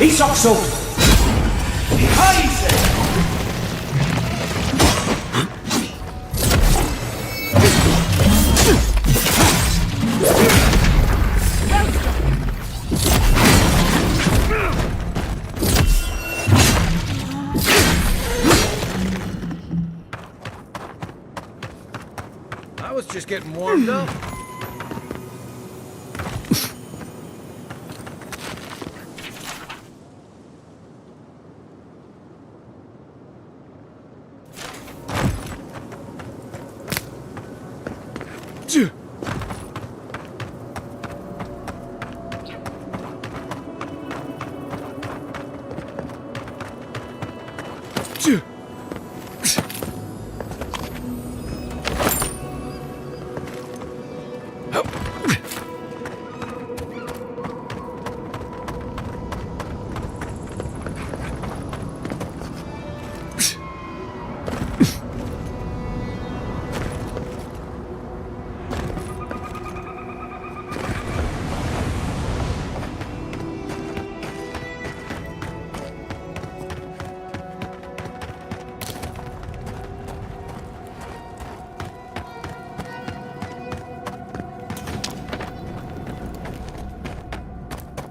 Ich sag so. Scheiße! I was just getting warmed up.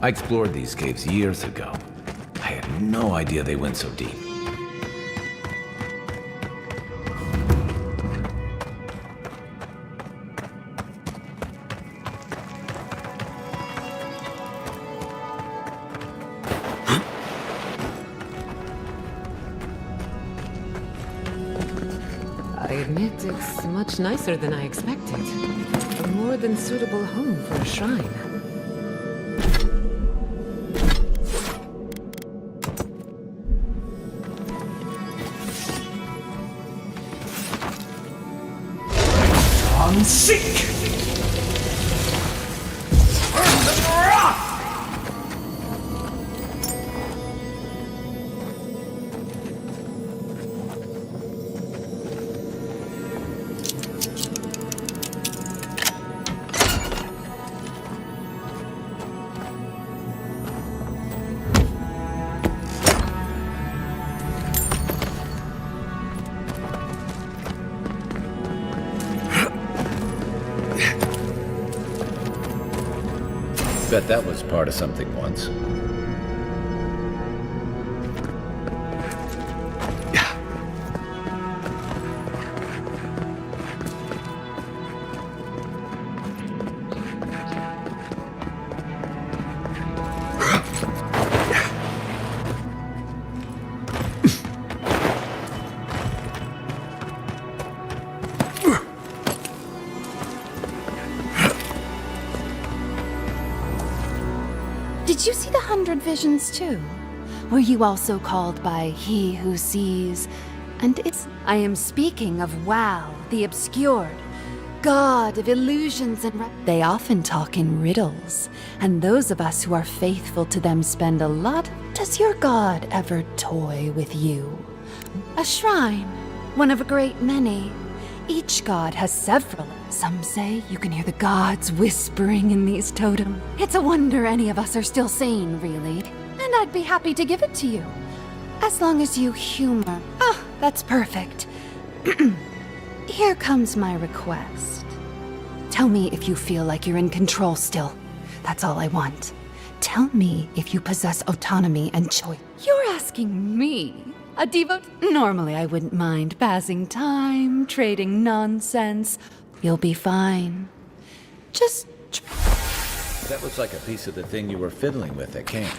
I explored these caves years ago. I had no idea they went so deep. I admit it's much nicer than I expected. A more than suitable home for a shrine. I'm sick! Bet that was part of something once. Did you see the 100 visions too? Were you also called by He Who Sees? And it's... I am speaking of Wow, the Obscured, God of illusions and... They often talk in riddles, and those of us who are faithful to them spend a lot... Does your God ever toy with you? A shrine, one of a great many. Each god has several. Some say you can hear the gods whispering in these totems. It's a wonder any of us are still sane, really. And I'd be happy to give it to you. As long as you humor. Ah, that's perfect. Here comes my request. Tell me if you feel like you're in control still. That's all I want. Tell me if you possess autonomy and choice. You're asking me? A devote? Normally I wouldn't mind passing time, trading nonsense. You'll be fine. Just... That looks like a piece of the thing you were fiddling with at camp.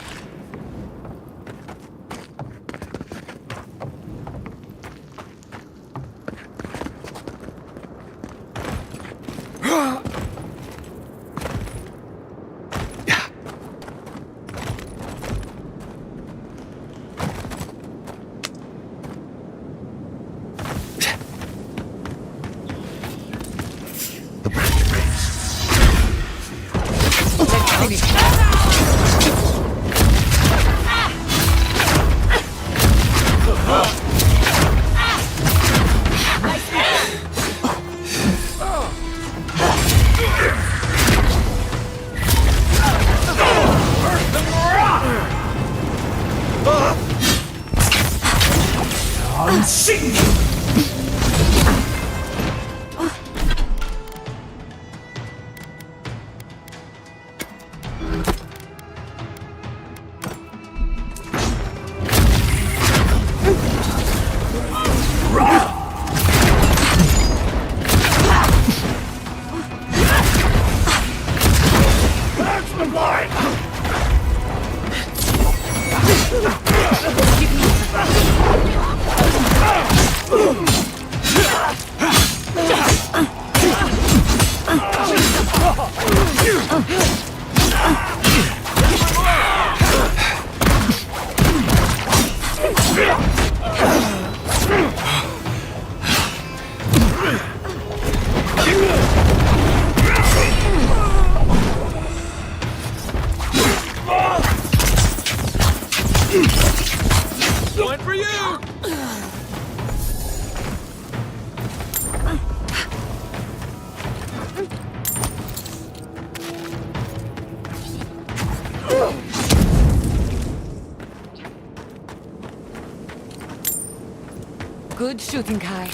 Good shooting, Kai.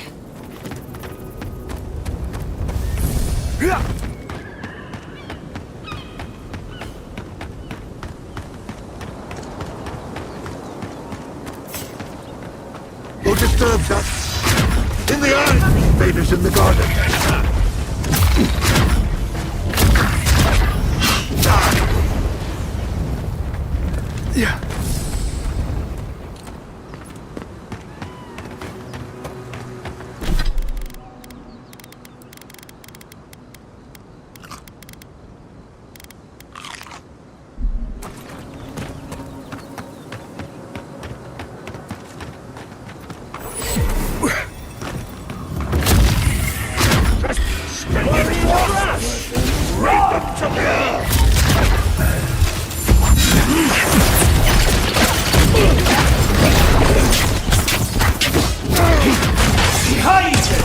Who disturbs us? In the eye! Vader's in the garden. Yeah. Behind you!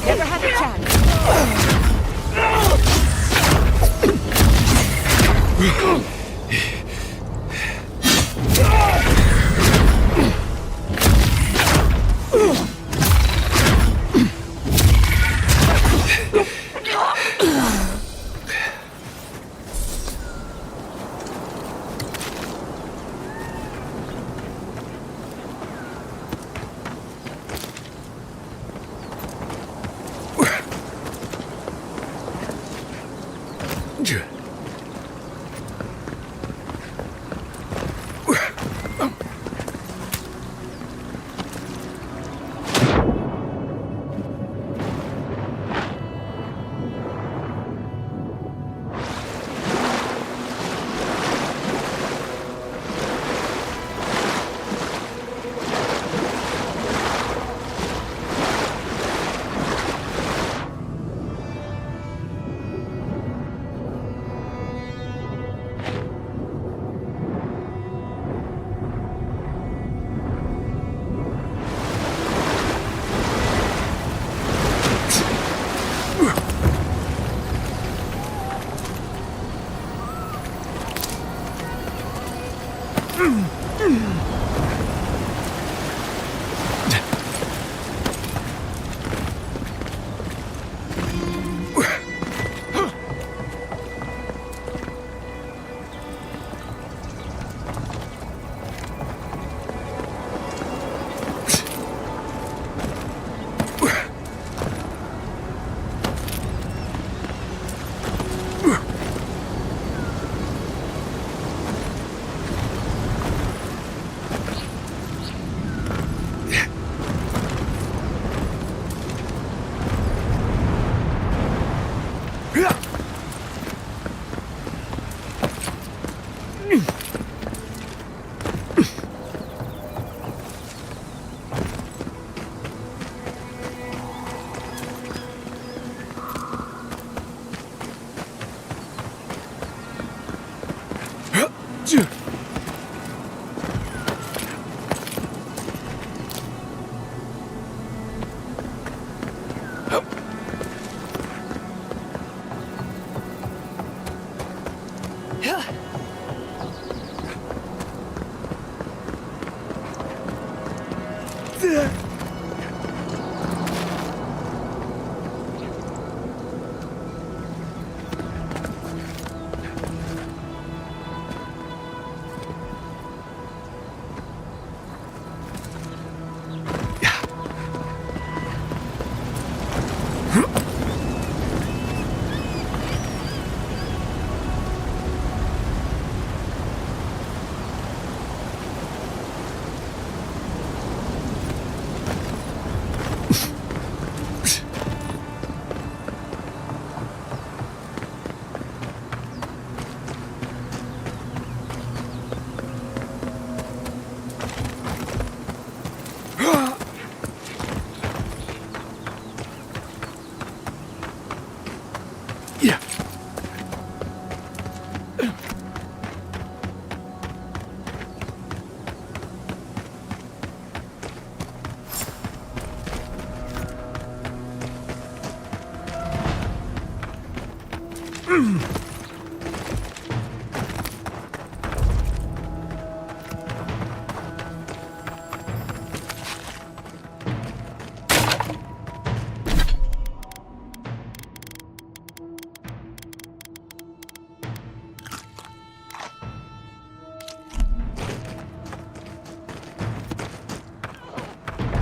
Never had a chance.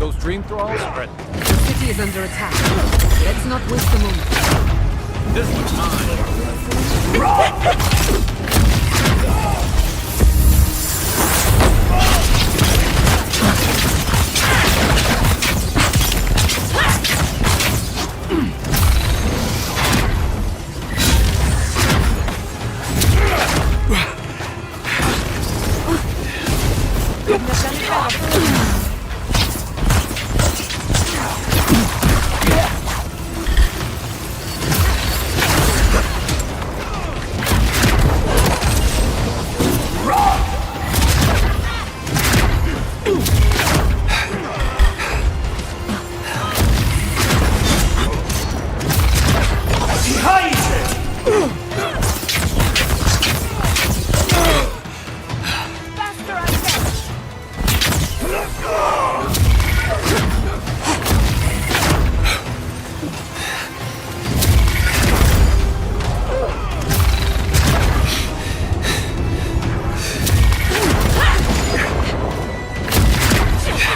Those dream thralls are... The city is under attack. Let's not waste a moment. This one's mine.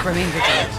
Remain vigilant.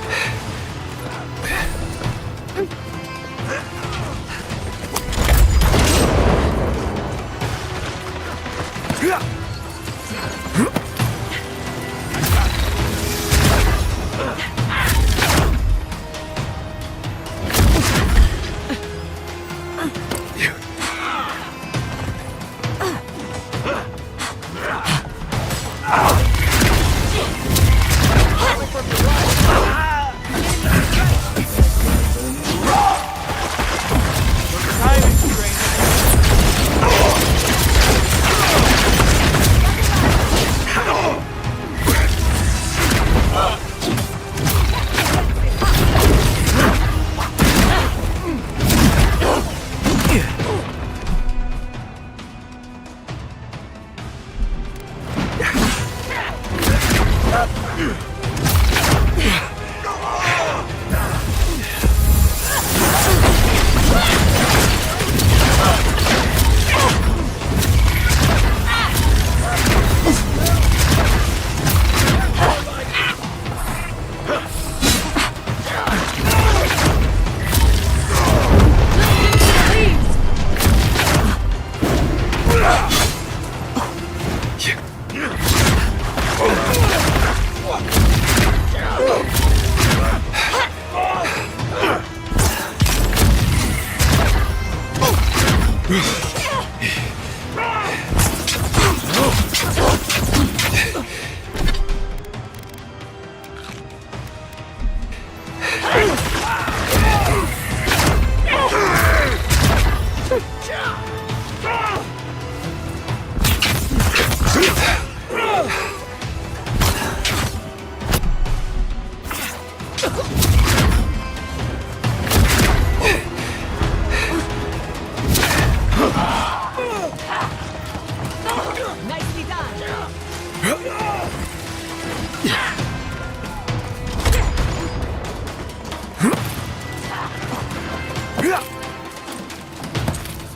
Nicely done.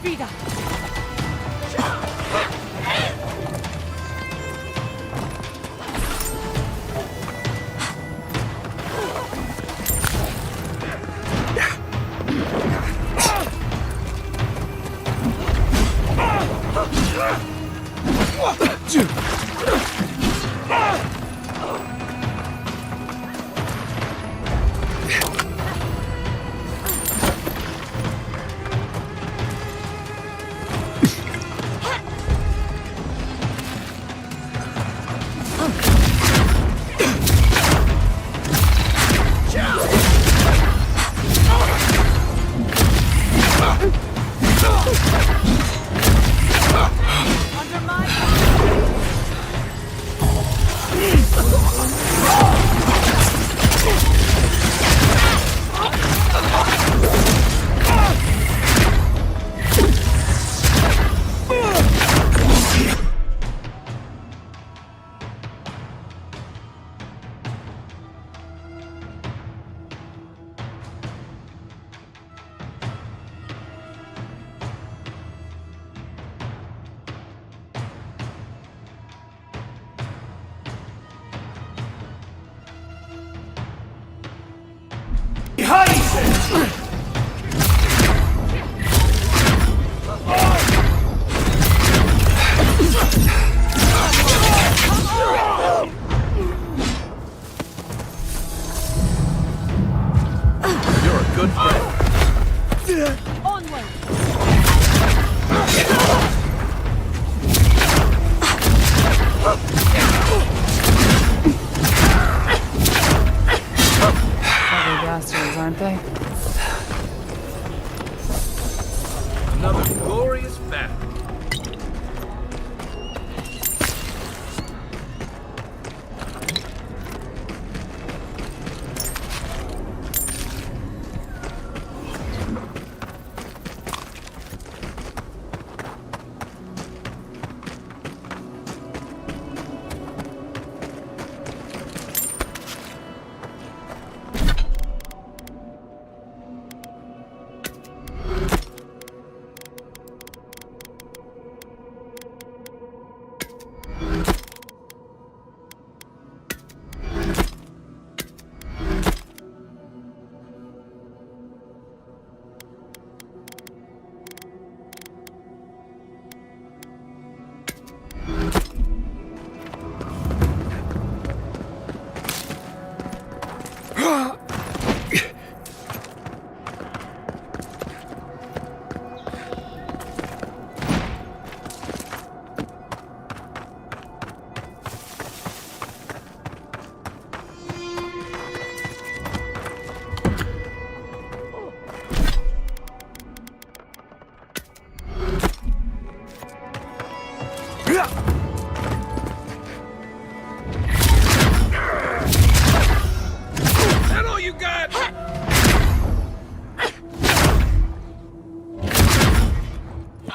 Speed up.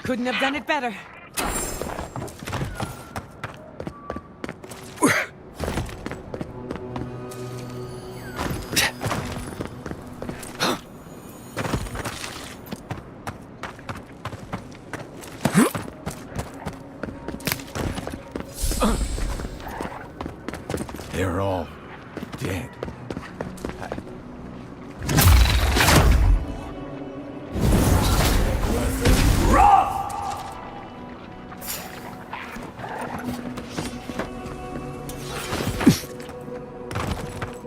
Couldn't have done it better. They're all dead.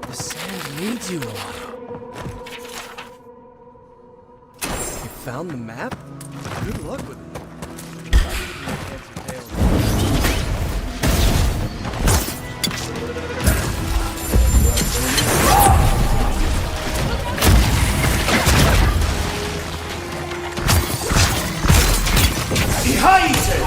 The sand needs you, Milano. You found the map? Good luck with it. Behind it!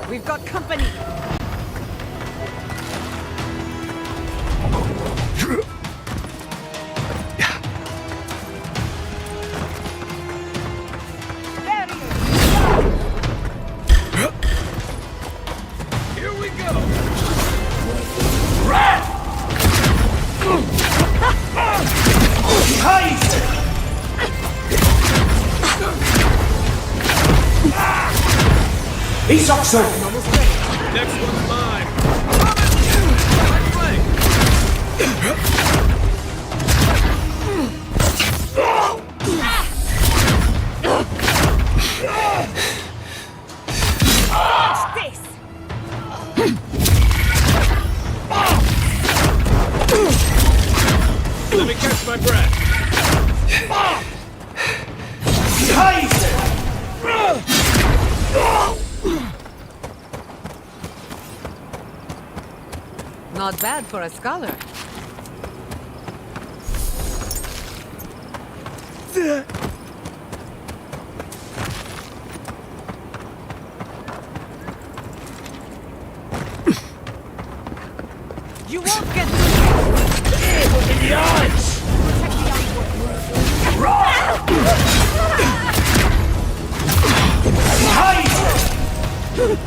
We've got company. Here we go! Behind it! He's up, sir! Next one's mine! Right flank! Let me catch my breath! Behind it! Not bad for a scholar. You won't get In the eyes! Behind it!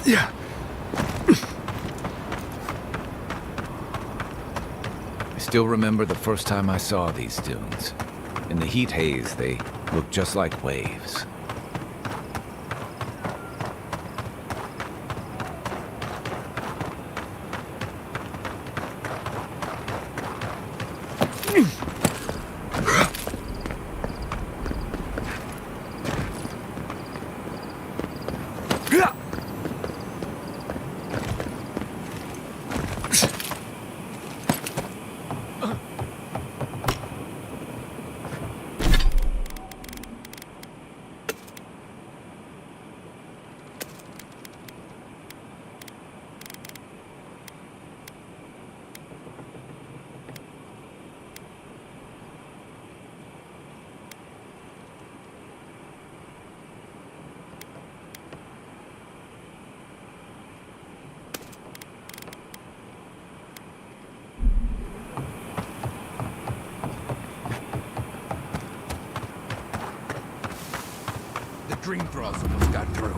Yeah. I still remember the first time I saw these dunes. In the heat haze, they Look just like waves. Dream thralls almost got through.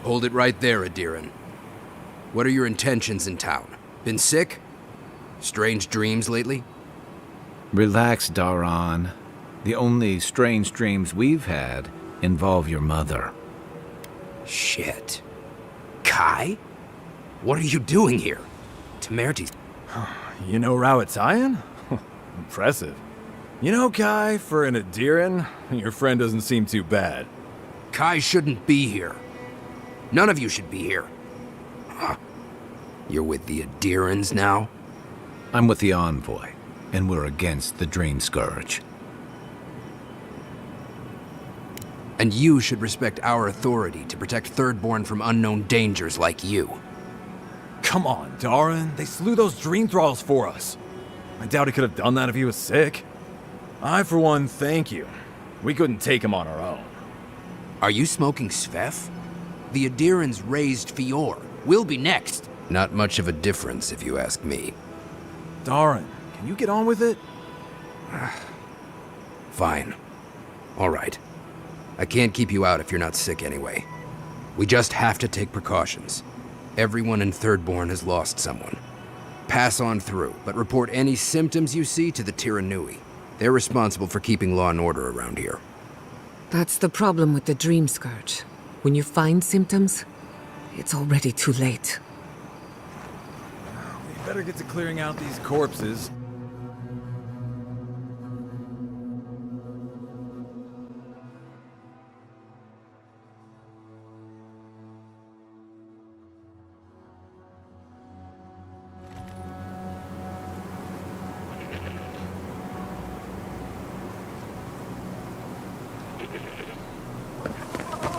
Hold it right there, Adiran. What are your intentions in town? Been sick? Strange dreams lately? Relax, Daran. The only strange dreams we've had involve your mother. Shit. Kai? What are you doing here? Temerity. You know Rowett Zion? Impressive. You know, Kai, for an Adiran, your friend doesn't seem too bad. Kai shouldn't be here. None of you should be here. Huh. You're with the Adirans now? I'm with the Envoy, and we're against the Dream Scourge. And you should respect our authority to protect Thirdborn from unknown dangers like you. Come on, Daran. They slew those Dream Thralls for us. I doubt he could have done that if he was sick. I, for one, thank you. We couldn't take him on our own. Are you smoking Svef? The Adirans raised Fior. We'll be next. Not much of a difference, if you ask me. Daran, can you get on with it? Fine. All right. I can't keep you out if you're not sick anyway. We just have to take precautions. Everyone in Thirdborn has lost someone. Pass on through, but report any symptoms you see to the Tiranui. They're responsible for keeping law and order around here. That's the problem with the Dream Scourge. When you find symptoms, it's already too late. We better get to clearing out these corpses.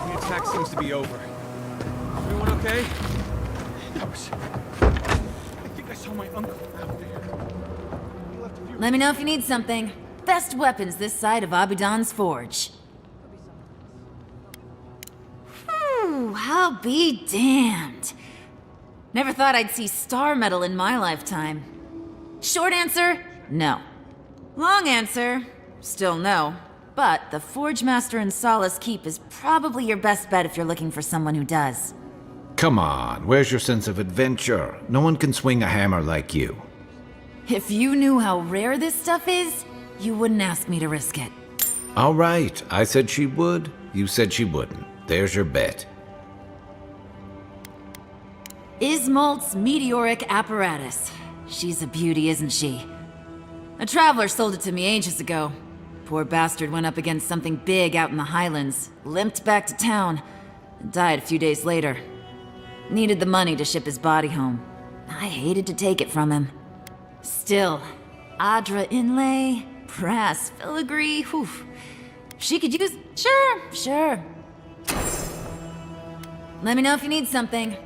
The attack seems to be over. Everyone okay? I think I saw my uncle out there. Let me know if you need something. Best weapons this side of Abidan's forge. I'll be damned. Never thought I'd see star metal in my lifetime. Short answer, no. Long answer, still no. But the Forge Master in Solace Keep is probably your best bet if you're looking for someone who does. Come on, where's your sense of adventure? No one can swing a hammer like you. If you knew how rare this stuff is, you wouldn't ask me to risk it. All right, I said she would, you said she wouldn't. There's your bet. Ismolt's meteoric apparatus. She's a beauty, isn't she? A traveler sold it to me ages ago. Poor bastard went up against something big out in the Highlands, limped back to town, and died a few days later. Needed the money to ship his body home. I hated to take it from him. Still, Adra inlay, brass filigree, whew. She could use... Sure. Let me know if you need something.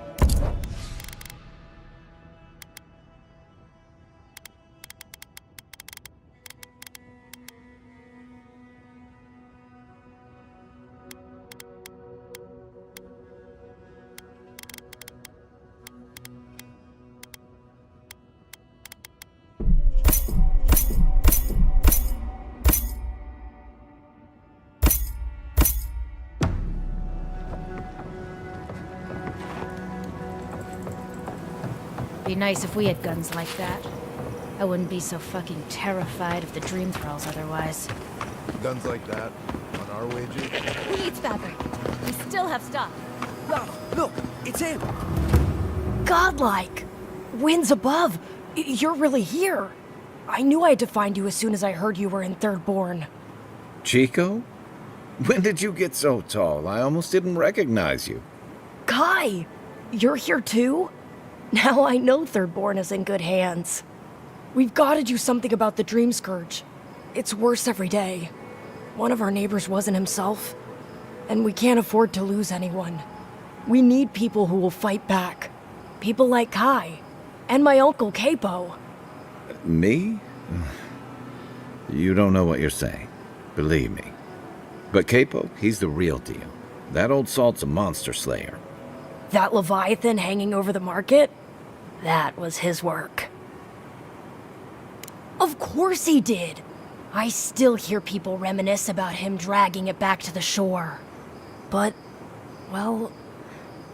Be nice if we had guns like that. I wouldn't be so fucking terrified of the Dream Thralls otherwise. Guns like that, on our wages. Who needs fabric? We still have stock. Look, it's him. Godlike! Winds above! You're really here! I knew I had to find you as soon as I heard you were in Thirdborn. Chico? When did you get so tall? I almost didn't recognize you. Kai! You're here too? Now I know Thirdborn is in good hands. We've got to do something about the Dream Scourge. It's worse every day. One of our neighbors wasn't himself, and we can't afford to lose anyone. We need people who will fight back. People like Kai, and my uncle Capo. Me? You don't know what you're saying. Believe me. But Capo, he's the real deal. That old salt's a monster slayer. That Leviathan hanging over the market? That was his work. Of course he did! I still hear people reminisce about him dragging it back to the shore. But, well,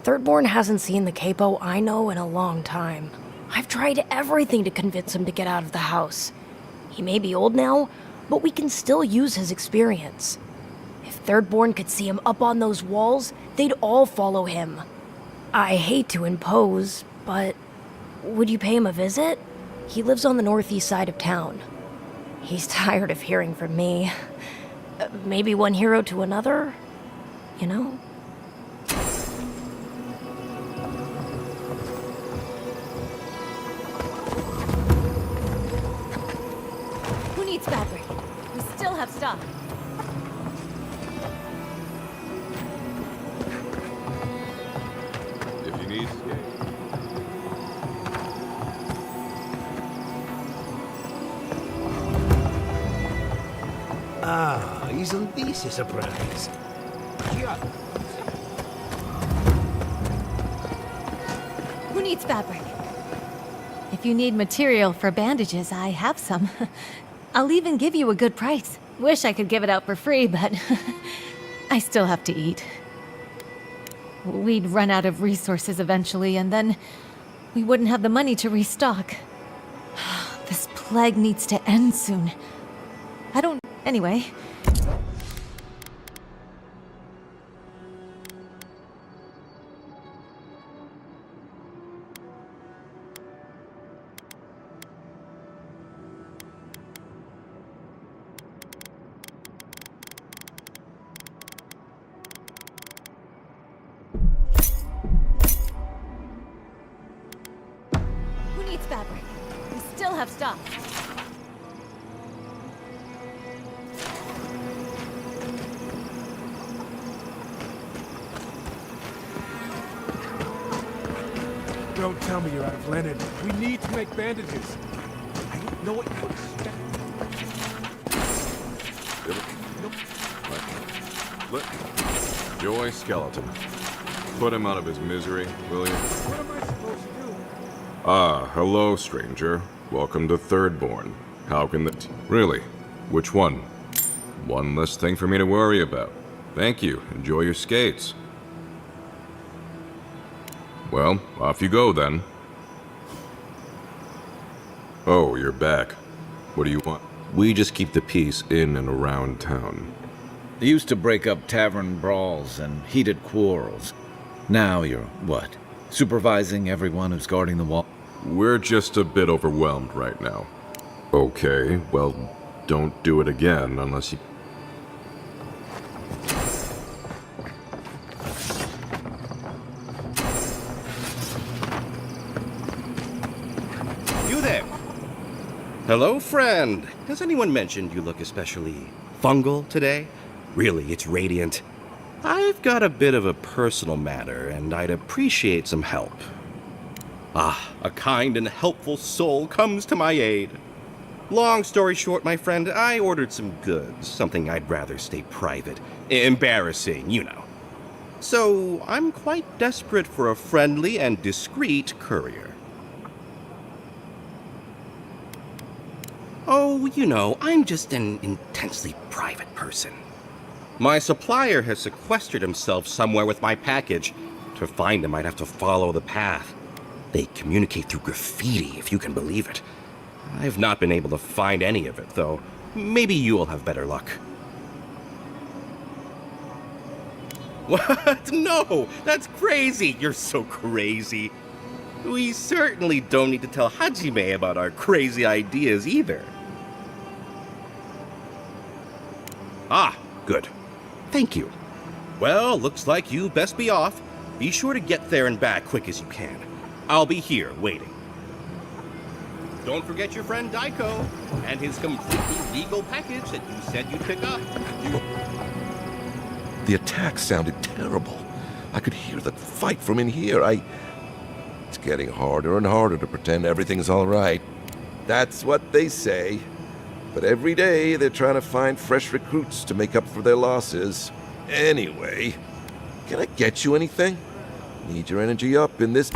Thirdborn hasn't seen the Capo I know in a long time. I've tried everything to convince him to get out of the house. He may be old now, but we can still use his experience. If Thirdborn could see him up on those walls, they'd all follow him. I hate to impose, but would you pay him a visit? He lives on the northeast side of town. He's tired of hearing from me. Maybe one hero to another, you know? Who needs fabric? We still have stock. If you need skate. Ah, isn't this a surprise? Who needs fabric? If you need material for bandages, I have some. I'll even give you a good price. Wish I could give it out for free, but I still have to eat. We'd run out of resources eventually, and then we wouldn't have the money to restock. This plague needs to end soon. Anyway. Who needs fabric? We still have stock. Don't tell me you're out of linen. We need to make bandages. I don't know what you expect. Look. Joy Skeleton. Put him out of his misery, will you? What am I supposed to do? Ah, hello, stranger. Welcome to Thirdborn. How can the... Really? Which one? One less thing for me to worry about. Thank you. Enjoy your skates. Well, off you go then. Oh, you're back. What do you want? We just keep the peace in and around town. They used to break up tavern brawls and heated quarrels. Now you're, what, supervising everyone who's guarding the wall? We're just a bit overwhelmed right now. Okay, well, don't do it again unless you... You there! Hello, friend. Has anyone mentioned you look especially fungal today? Really, it's radiant. I've got a bit of a personal matter, and I'd appreciate some help. Ah, a kind and helpful soul comes to my aid. Long story short, my friend, I ordered some goods, something I'd rather stay private. Embarrassing, you know. So, I'm quite desperate for a friendly and discreet courier. Oh, you know, I'm just an intensely private person. My supplier has sequestered himself somewhere with my package. To find him, I'd have to follow the path. They communicate through graffiti, if you can believe it. I've not been able to find any of it, though. Maybe you'll have better luck. What? No, that's crazy. You're so crazy. We certainly don't need to tell Hajime about our crazy ideas either. Ah, good. Thank you. Well, looks like you best be off. Be sure to get there and back quick as you can. I'll be here waiting. Don't forget your friend Daiko and his completely legal package that you said you'd pick up. The attack sounded terrible. I could hear the fight from in here. It's getting harder and harder to pretend everything's all right. That's what they say. But every day they're trying to find fresh recruits to make up for their losses. Anyway, can I get you anything? Need your energy up in this...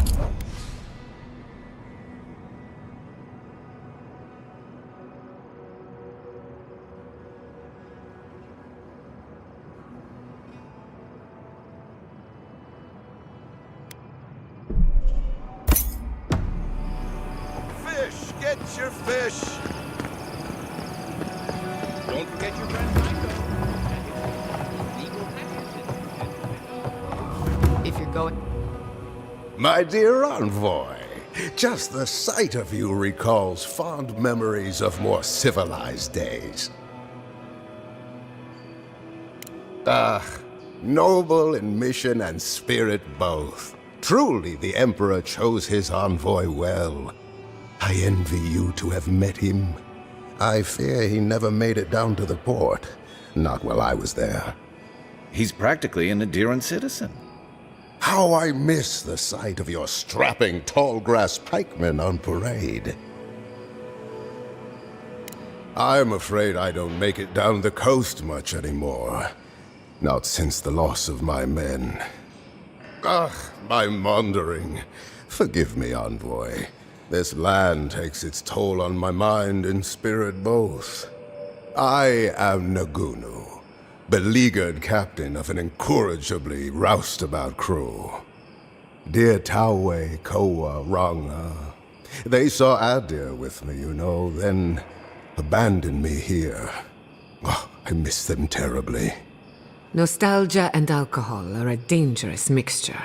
Fish! Get your fish! Don't forget your friend Daiko and his legal package. If you're going... My dear envoy, just the sight of you recalls fond memories of more civilized days. Ah, noble in mission and spirit both. Truly, the Emperor chose his envoy well. I envy you to have met him. I fear he never made it down to the port. Not while I was there. He's practically an Adiran citizen. How I miss the sight of your strapping tall-grass pikemen on parade. I'm afraid I don't make it down the coast much anymore. Not since the loss of my men. Ah, my maundering. Forgive me, envoy. This land takes its toll on my mind and spirit both. I am Nagunu, beleaguered captain of an incorrigibly roustabout crew. Dear Taue, Koa, Ranga, they saw Adir with me, you know, then abandoned me here. Oh, I miss them terribly. Nostalgia and alcohol are a dangerous mixture.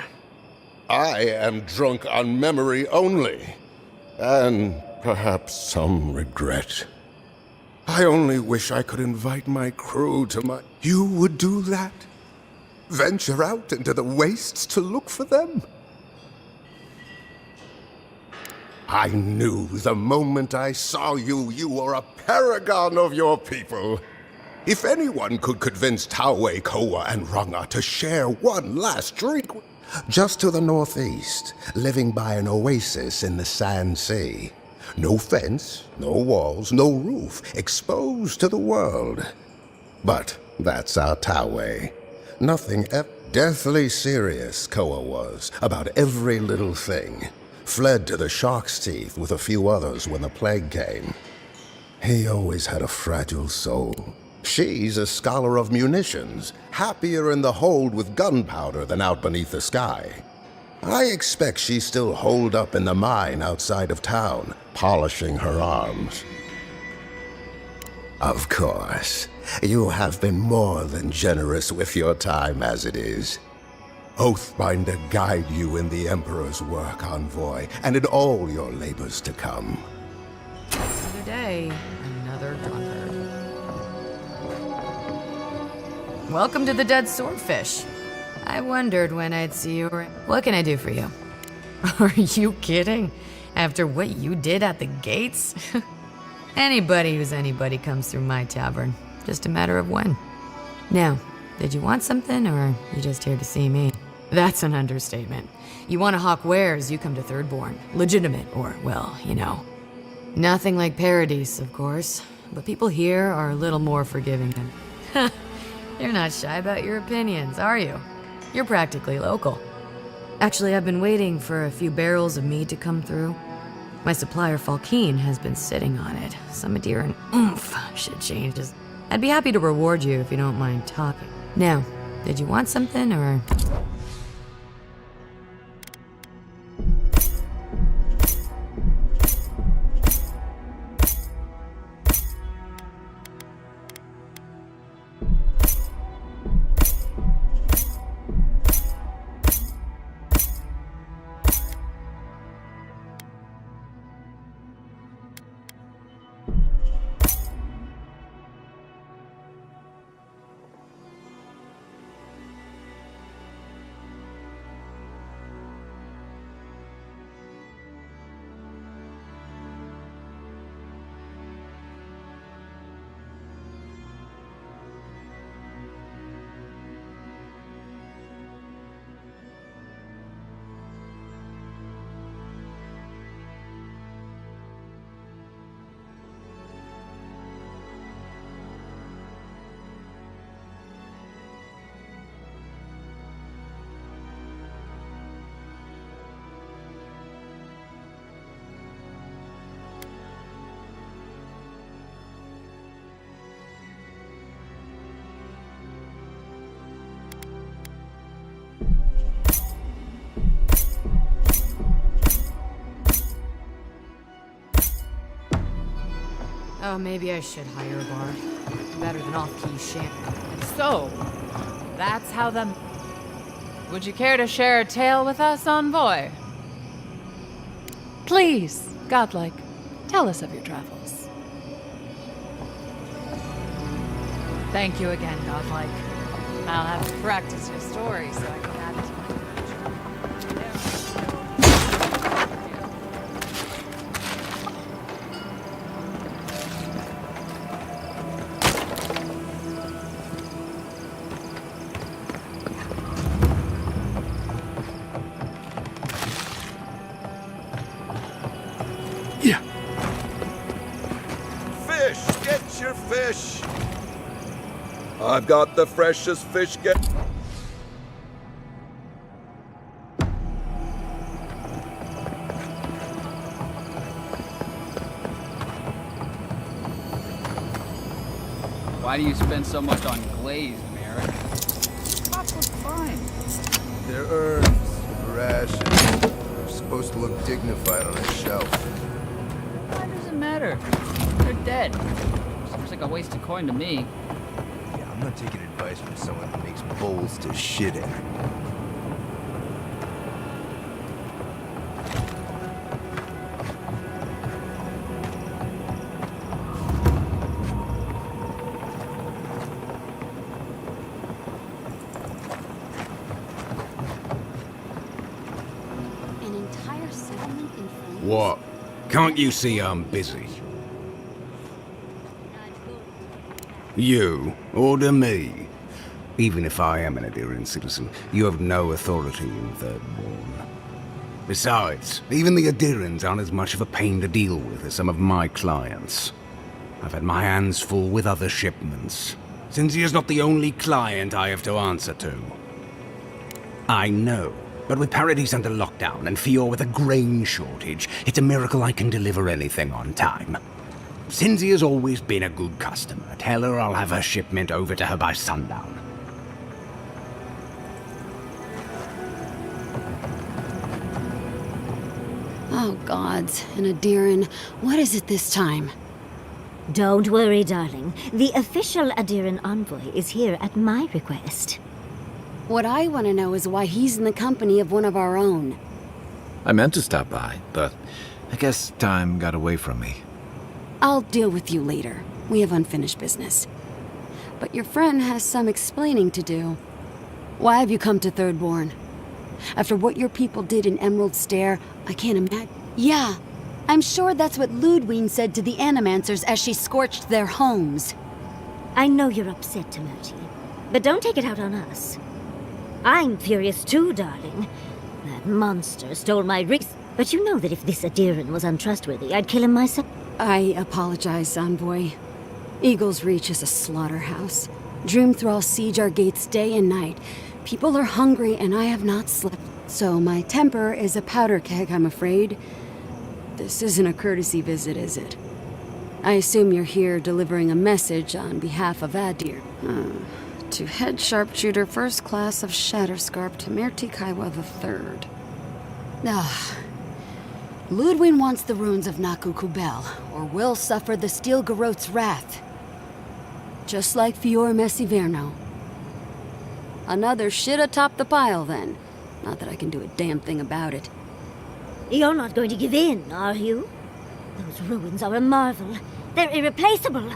I am drunk on memory only, and perhaps some regret. I only wish I could invite my crew to my... You would do that? Venture out into the wastes to look for them? I knew the moment I saw you, you were a paragon of your people. If anyone could convince Taue, Koa, and Ranga to share one last drink... Just to the northeast, living by an oasis in the Sand Sea. No fence, no walls, no roof, exposed to the world. But that's our Taue. Nothing deathly serious, Koa was, about every little thing. Fled to the shark's teeth with a few others when the plague came. He always had a fragile soul. She's a scholar of munitions, happier in the hold with gunpowder than out beneath the sky. I expect she's still holed up in the mine outside of town, polishing her arms. Of course, you have been more than generous with your time as it is. Oathbinder guide you in the Emperor's work, envoy, and in all your labors to come. Another day, another drunkard. Welcome to the Dead Swordfish. I wondered when I'd see you. What can I do for you? Are you kidding? After what you did at the gates? Anybody who's anybody comes through my tavern. Just a matter of when. Now, did you want something, or are you just here to see me? That's an understatement. You want to hawk wares, you come to Thirdborn. Legitimate, or, well, you know. Nothing like Paradise, of course. But people here are a little more forgiving than... You're not shy about your opinions, are you? You're practically local. Actually, I've been waiting for a few barrels of mead to come through. My supplier, Falkeen, has been sitting on it. Some Adiran oomph should change. I'd be happy to reward you if you don't mind talking. Now, did you want something, or...? Oh, maybe I should hire a bard. Better than off-key sham. So, that's how the... Would you care to share a tale with us, envoy? Please, godlike, tell us of your travels. Thank you again, godlike. I'll have to practice your story so I can add it to my Fish! Get your fish! I've got the freshest fish get... Why do you spend so much on glazed, Merrick? Pop was fine. They're herbs, rations. They're supposed to look dignified on a shelf. Why does it matter? They're dead. Seems like a wasted coin to me. Yeah, I'm not taking advice from someone who makes bowls to shit in. An entire settlement in France? What? Can't you see I'm busy? You order me. Even if I am an Adirian citizen, you have no authority in Thirdborn. Besides, even the Adirians aren't as much of a pain to deal with as some of my clients. I've had my hands full with other shipments. Cinzia's not the only client I have to answer to. I know, but with Paradise under lockdown and Fior with a grain shortage, it's a miracle I can deliver anything on time. Cinzia's always been a good customer. Tell her I'll have her shipment over to her by sundown. Oh, gods. And Adiran, what is it this time? Don't worry, darling. The official Adiran envoy is here at my request. What I want to know is why he's in the company of one of our own. I meant to stop by, but I guess time got away from me. I'll deal with you later. We have unfinished business. But your friend has some explaining to do. Why have you come to Thirdborn? After what your people did in Emerald Stair, I can't imagine. Yeah, I'm sure that's what Ludwine said to the Animancers as she scorched their homes. I know you're upset, Timothy, but don't take it out on us. I'm furious too, darling. That monster stole my wreath. But you know that if this Adiran was untrustworthy, I'd kill him myself. I apologize, envoy. Eagle's Reach is a slaughterhouse. Dreamthralls siege our gates day and night. People are hungry and I have not slept. So my temper is a powder keg, I'm afraid. This isn't a courtesy visit, is it? I assume you're here delivering a message on behalf of Adir. To Head Sharpshooter First Class of Shatterscarp Tamirti Kaiwa III. Ludwin wants the ruins of Naku Kubel, or will suffer the Steel Garot's wrath. Just like Fior Messiverno. Another shit atop the pile, then. Not that I can do a damn thing about it. You're not going to give in, are you? Those ruins are a marvel. They're irreplaceable.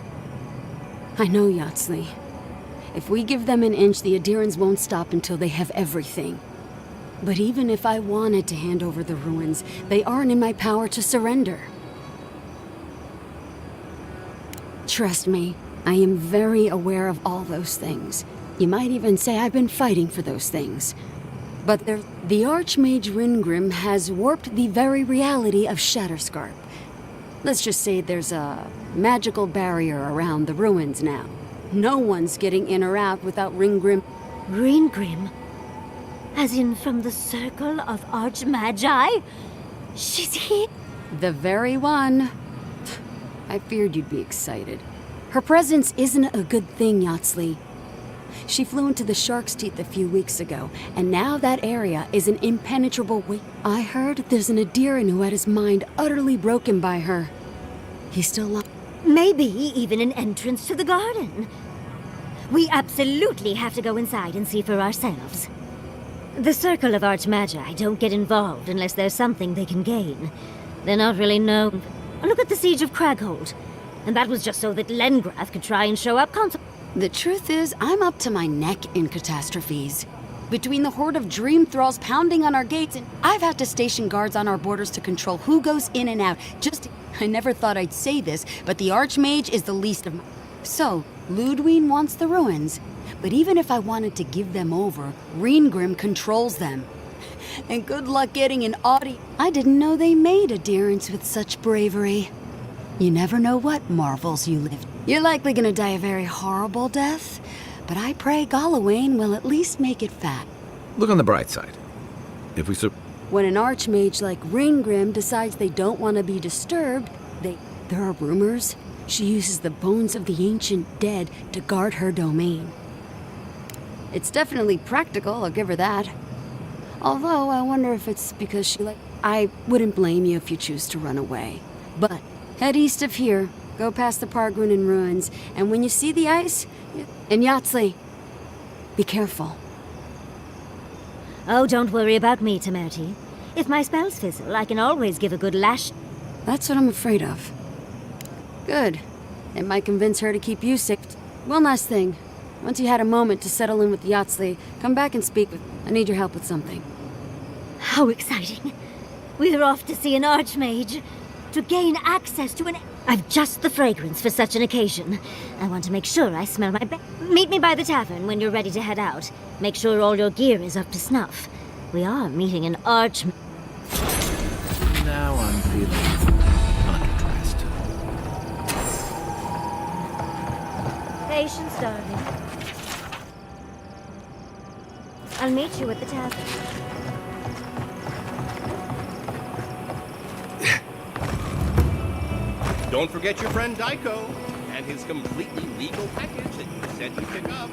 I know, Yatsley. If we give them an inch, the Adirans won't stop until they have everything. But even if I wanted to hand over the ruins, they aren't in my power to surrender. Trust me, I am very aware of all those things. You might even say I've been fighting for those things. But the Archmage Ringrim has warped the very reality of Shatterscarp. Let's just say there's a magical barrier around the ruins now. No one's getting in or out without Ringrim. Ringrim? As in from the Circle of Archmagi? She's here? The very one. I feared you'd be excited. Her presence isn't a good thing, Yatsley. She flew into the Shark's Teeth a few weeks ago, and now that area is an impenetrable way. I heard there's an Adiran who had his mind utterly broken by her. He's still alive. Maybe even an entrance to the garden. We absolutely have to go inside and see for ourselves. The Circle of Archmagi don't get involved unless there's something they can gain. They're not really known. Look at the Siege of Craghold. And that was just so that Lengrath could try and show up The truth is, I'm up to my neck in catastrophes. Between the horde of dream thralls pounding on our gates, and I've had to station guards on our borders to control who goes in and out. I never thought I'd say this, but the Archmage is the least of my... So, Ludwine wants the ruins. But even if I wanted to give them over, Reengrim controls them. And good luck getting an audience. I didn't know they made adherents with such bravery. You never know what marvels you live. You're likely gonna die a very horrible death, but I pray Galawain will at least make it fat. Look on the bright side. If we When an archmage like Reengrim decides they don't want to be disturbed, there are rumors she uses the bones of the ancient dead to guard her domain. It's definitely practical, I'll give her that. Although, I wonder if it's because I wouldn't blame you if you choose to run away. But, head east of here, go past the Pargrunen ruins, and when you see the ice, in Yatsley, be careful. Oh, don't worry about me, Temerty. If my spells fizzle, I can always give a good lash. That's what I'm afraid of. Good. It might convince her to keep you safe. One last thing. Once you had a moment to settle in with Yatsley, come back and speak with... I need your help with something. How exciting. We're off to see an archmage. To gain access to an... I've just the fragrance for such an occasion. I want to make sure I smell my best. Meet me by the tavern when you're ready to head out. Make sure all your gear is up to snuff. We are meeting an archmage. Now I'm feeling undressed. Patience, darling. I'll meet you at the tavern. Don't forget your friend Daiko and his completely legal package that you said you'd pick up.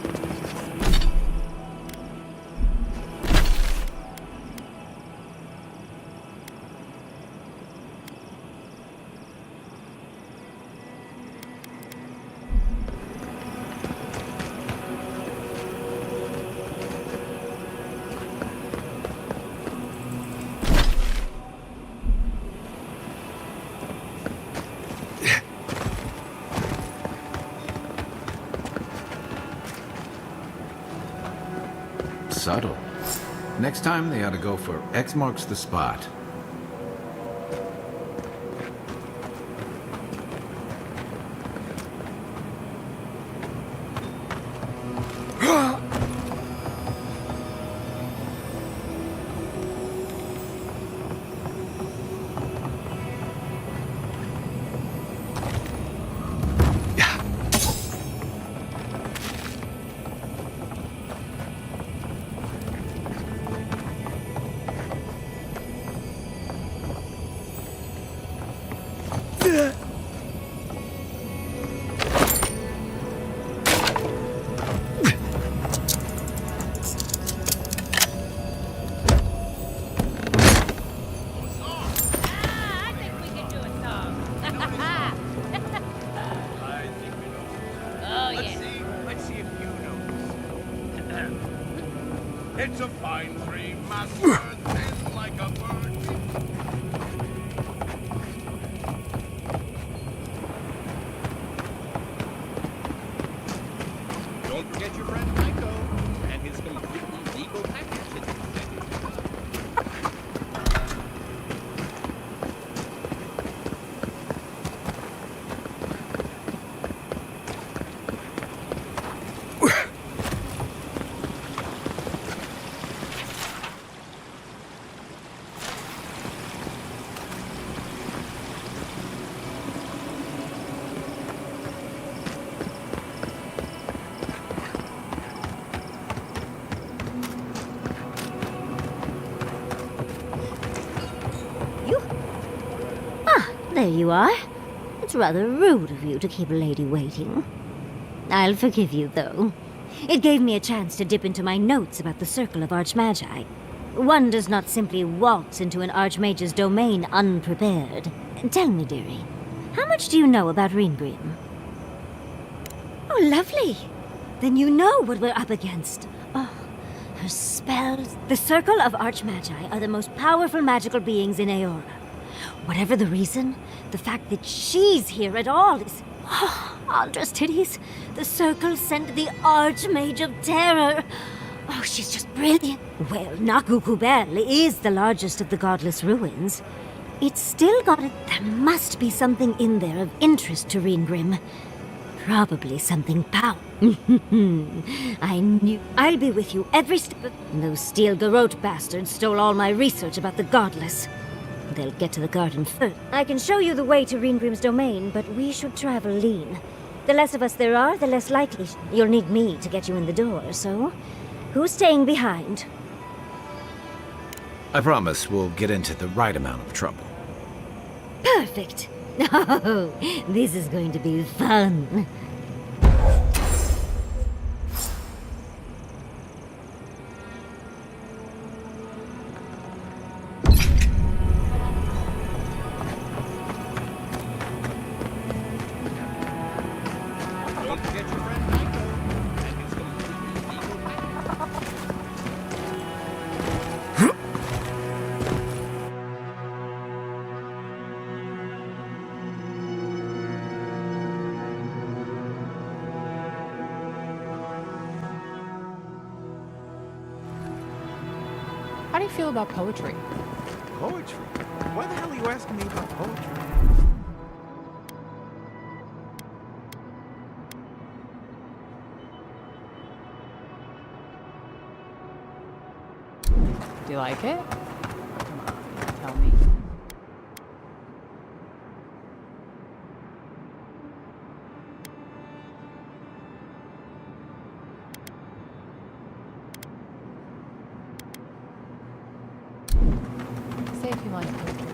Subtle. Next time they ought to go for X marks the spot. It's a fine tree, master, thin like a bird. Don't forget your friend Daiko and his completely legal package that you said you'd pick up. There you are. It's rather rude of you to keep a lady waiting. I'll forgive you, though. It gave me a chance to dip into my notes about the Circle of Archmagi. One does not simply waltz into an Archmage's domain unprepared. Tell me, dearie, How much do you know about Ringrim? Oh, lovely. Then you know what we're up against. Oh, her spells. The Circle of Archmagi are the most powerful magical beings in Aeora. Whatever the reason, the fact that she's here at all is... Oh, Andra's titties. The Circle sent the Archmage of Terror. Oh, she's just brilliant. Well, Nakukubel is the largest of the godless ruins. It's still got it. There must be something in there of interest to Ringrim. Probably something powerful. I knew. I'll be with you every step of... Those Steel Garrote bastards stole all my research about the godless. They'll get to the garden first. I can show you the way to Ringrim's domain, but we should travel lean. The less of us there are, the less likely you'll need me to get you in the door, so... Who's staying behind? I promise we'll get into the right amount of trouble. Perfect. Oh, this is going to be fun. How do you feel about poetry? Poetry? Why the hell are you asking me about poetry? Do you like it? Come on, tell me. Say if you like poetry.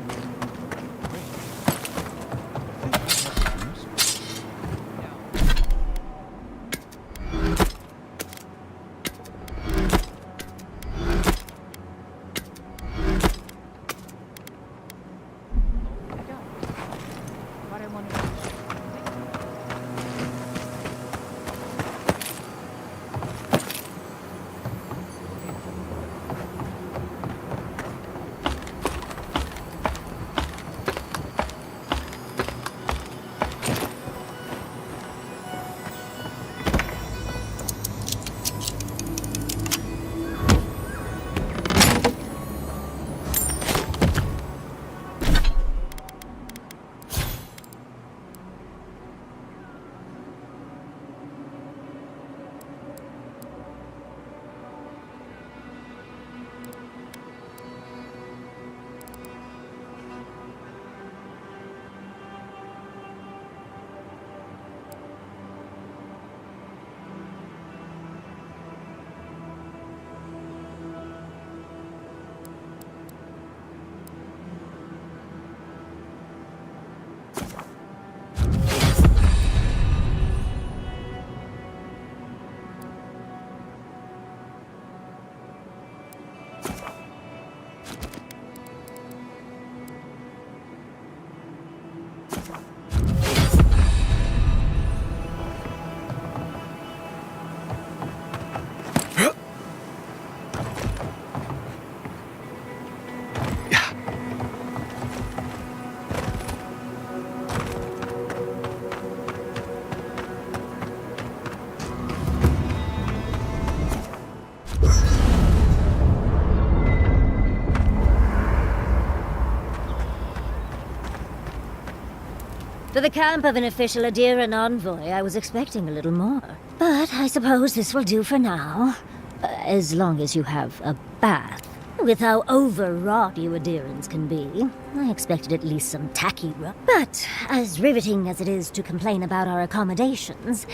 For the camp of an official Adiran envoy, I was expecting a little more. But I suppose this will do for now. As long as you have a bath. With how overwrought you Adirans can be, I expected at least some tacky rub. But as riveting as it is to complain about our accommodations,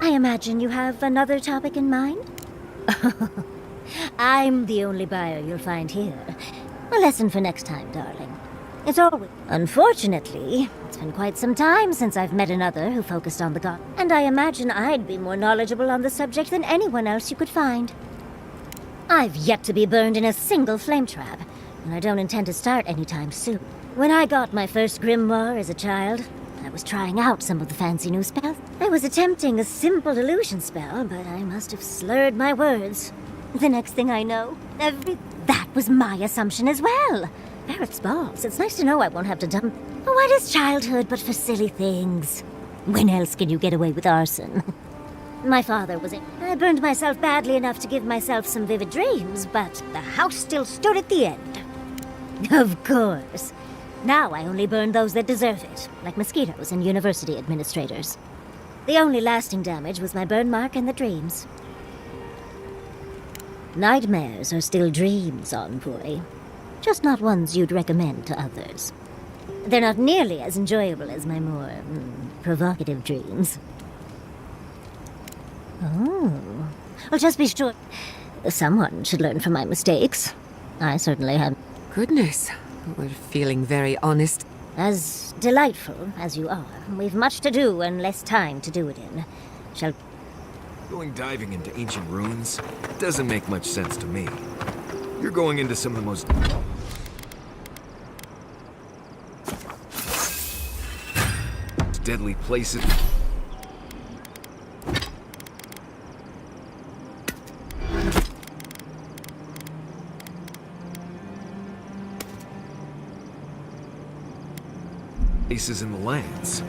I imagine you have another topic in mind? I'm the only buyer you'll find here. A lesson for next time, darling. It's always... Unfortunately, it's been quite some time since I've met another who focused on the god, and I imagine I'd be more knowledgeable on the subject than anyone else you could find. I've yet to be burned in a single flame trap, and I don't intend to start anytime soon. When I got my first grimoire as a child, I was trying out some of the fancy new spells. I was attempting a simple illusion spell, but I must have slurred my words. The next thing I know, that was my assumption as well. Barrett's balls. It's nice to know I won't have to dump. What is childhood but for silly things? When else can you get away with arson? My father was in. I burned myself badly enough to give myself some vivid dreams, but the house still stood at the end. Of course. Now I only burn those that deserve it, like mosquitoes and university administrators. The only lasting damage was my burn mark and the dreams. Nightmares are still dreams, Envoy. Just not ones you'd recommend to others. They're not nearly as enjoyable as my more provocative dreams. Oh. Well, just be sure. Someone should learn from my mistakes. I certainly have. Goodness, we're feeling very honest. As delightful as you are, we've much to do and less time to do it in. Shall... Going diving into ancient ruins doesn't make much sense to me. You're going into some of the most... deadly places... places in the lands.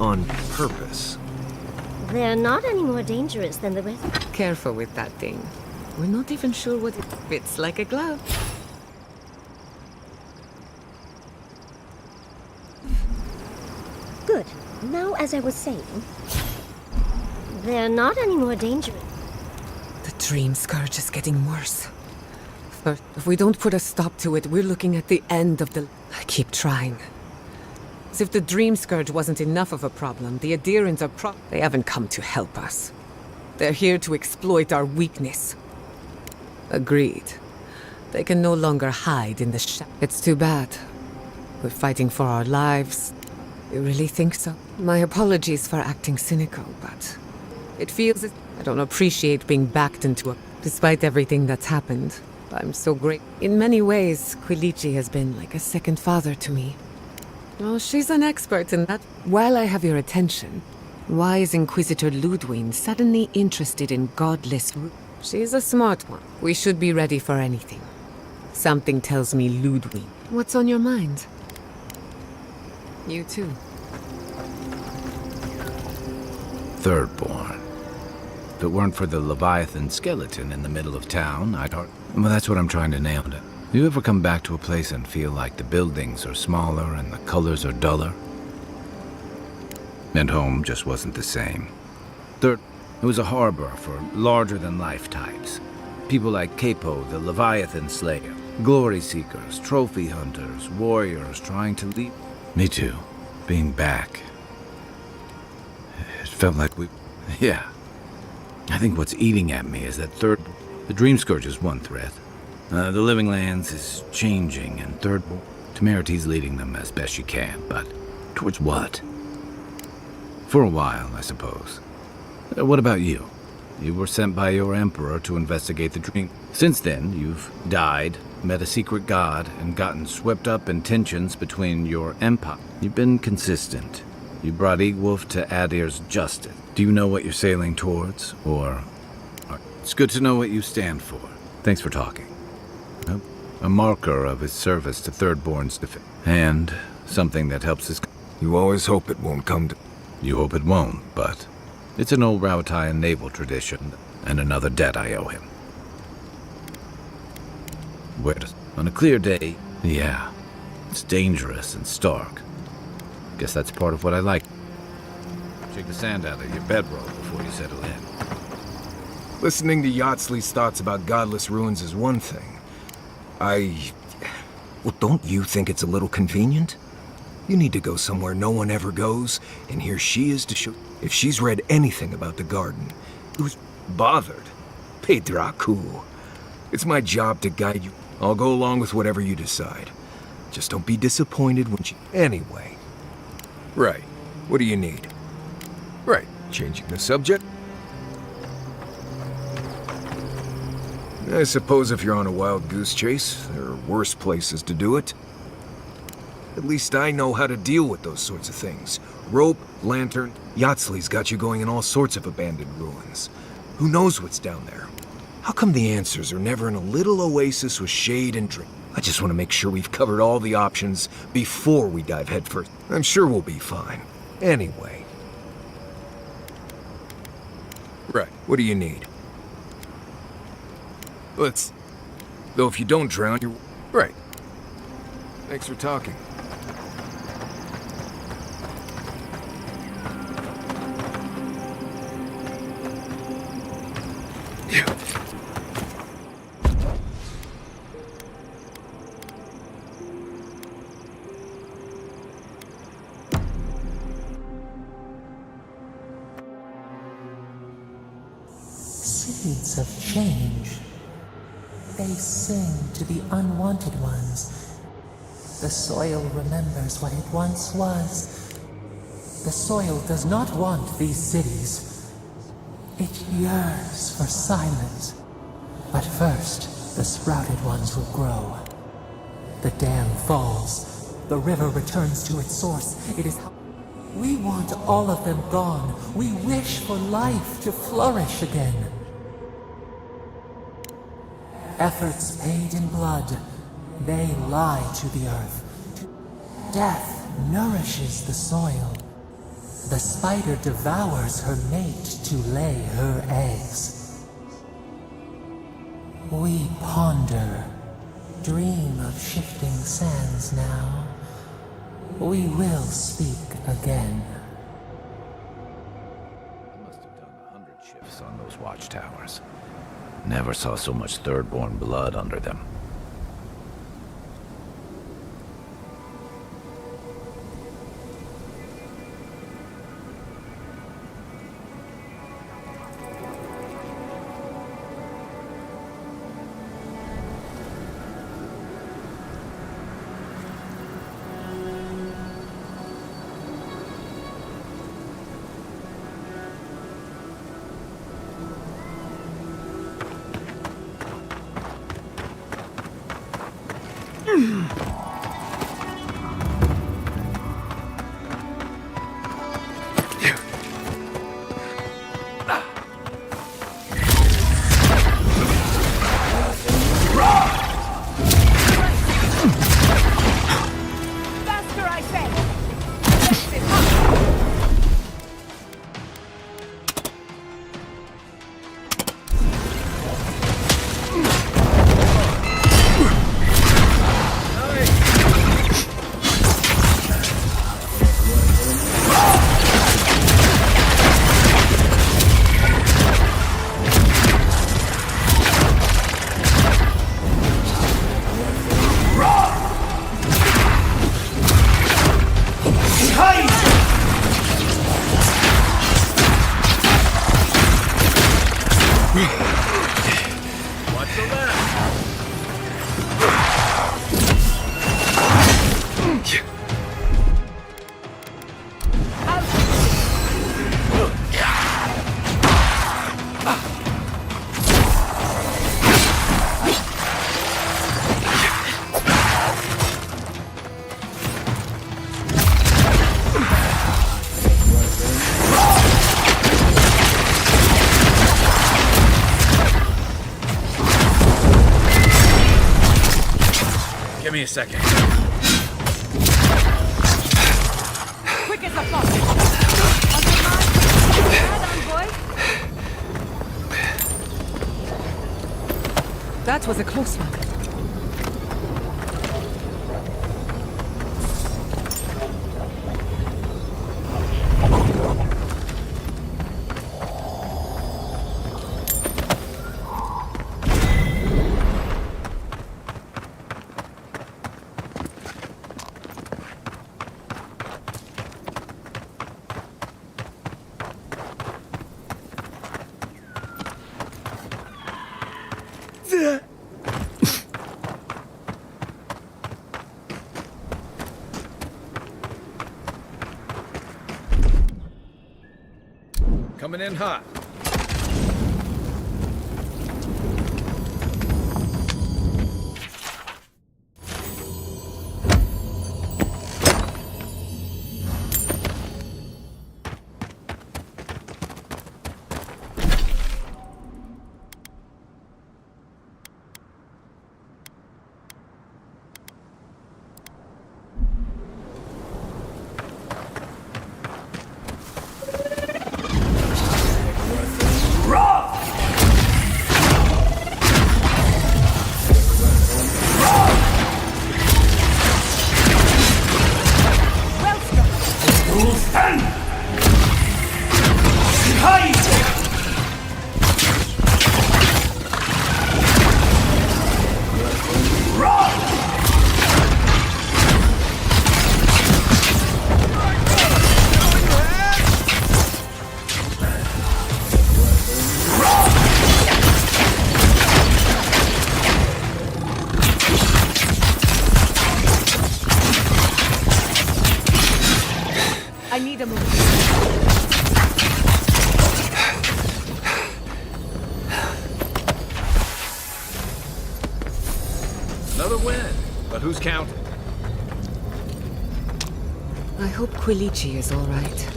On purpose. They're not any more dangerous than the rest. Careful with that thing. We're not even sure what it fits like a glove. Good. Now, as I was saying, they're not any more dangerous. The dream scourge is getting worse. But if we don't put a stop to it, we're looking at the end of the... I keep trying. As if the dream scourge wasn't enough of a problem, the adherents are they haven't come to help us. They're here to exploit our weakness. Agreed. They can no longer hide in the It's too bad. We're fighting for our lives. You really think so? My apologies for acting cynical, but it feels as I don't appreciate being backed into a... Despite everything that's happened, I'm so great. In many ways, Quilici has been like a second father to me. Well, she's an expert in that. While I have your attention, why is Inquisitor Ludwig suddenly interested in godless... She's a smart one. We should be ready for anything. Something tells me Ludwig. What's on your mind? You too. Thirdborn. If it weren't for the Leviathan skeleton in the middle of town, I'd... Well, that's what I'm trying to nail down. You ever come back to a place and feel like the buildings are smaller and the colors are duller? And home just wasn't the same. Third, it was a harbor for larger-than-life types. People like Capo, the Leviathan Slayer. Glory seekers, trophy hunters, warriors trying to leave. Me too. Being back. It felt like we... Yeah. I think what's eating at me is that third... The Dream Scourge is one threat. The Living Lands is changing, and third... Temeriti's leading them as best she can, but towards what? For a while, I suppose. What about you? You were sent by your Emperor to investigate the Dream. Since then, you've died, met a secret god, and gotten swept up in tensions between your empire. You've been consistent. You brought Egwolf to Adir's justice. Do you know what you're sailing towards, or... It's good to know what you stand for. Thanks for talking. A marker of his service to Thirdborn's defense. And something that helps his... You always hope it won't come to... You hope it won't, but... It's an old Rautian naval tradition, and another debt I owe him. Where does... On a clear day, yeah. It's dangerous and stark. Guess that's part of what I like. Shake the sand out of your bedroll before you settle in. Listening to Yachtley's thoughts about godless ruins is one thing. Well, don't you think it's a little convenient? You need to go somewhere no one ever goes, and here she is to show... If she's read anything about the garden, who's bothered? Pedraku. It's my job to guide you. I'll go along with whatever you decide. Just don't be disappointed when she... Anyway. Right. What do you need? Right. Changing the subject? I suppose if you're on a wild goose chase, there are worse places to do it. At least I know how to deal with those sorts of things. Rope, lantern, Yatsley's got you going in all sorts of abandoned ruins. Who knows what's down there? How come the answers are never in a little oasis with shade and drink? I just want to make sure we've covered all the options before we dive headfirst. I'm sure we'll be fine. Anyway. Right, what do you need? Though if you don't drown, you're... Right. Thanks for talking. Seeds of change. They sing to the unwanted ones. The soil remembers what it once was. The soil does not want these cities. It yearns for silence. But first, the sprouted ones will grow. The dam falls. The river returns to its source. It is... We want all of them gone. We wish for life to flourish again. Efforts paid in blood, they lie to the earth. Death nourishes the soil. The spider devours her mate to lay her eggs. We ponder, dream of shifting sands now. We will speak again. I must have done 100 shifts on those watchtowers. Never saw so much Thirdborn blood under them. Give me a second. Quick as a fox. That was a close one. Coming in hot. I need a move. Another win. But who's counting? I hope Quilichi is all right.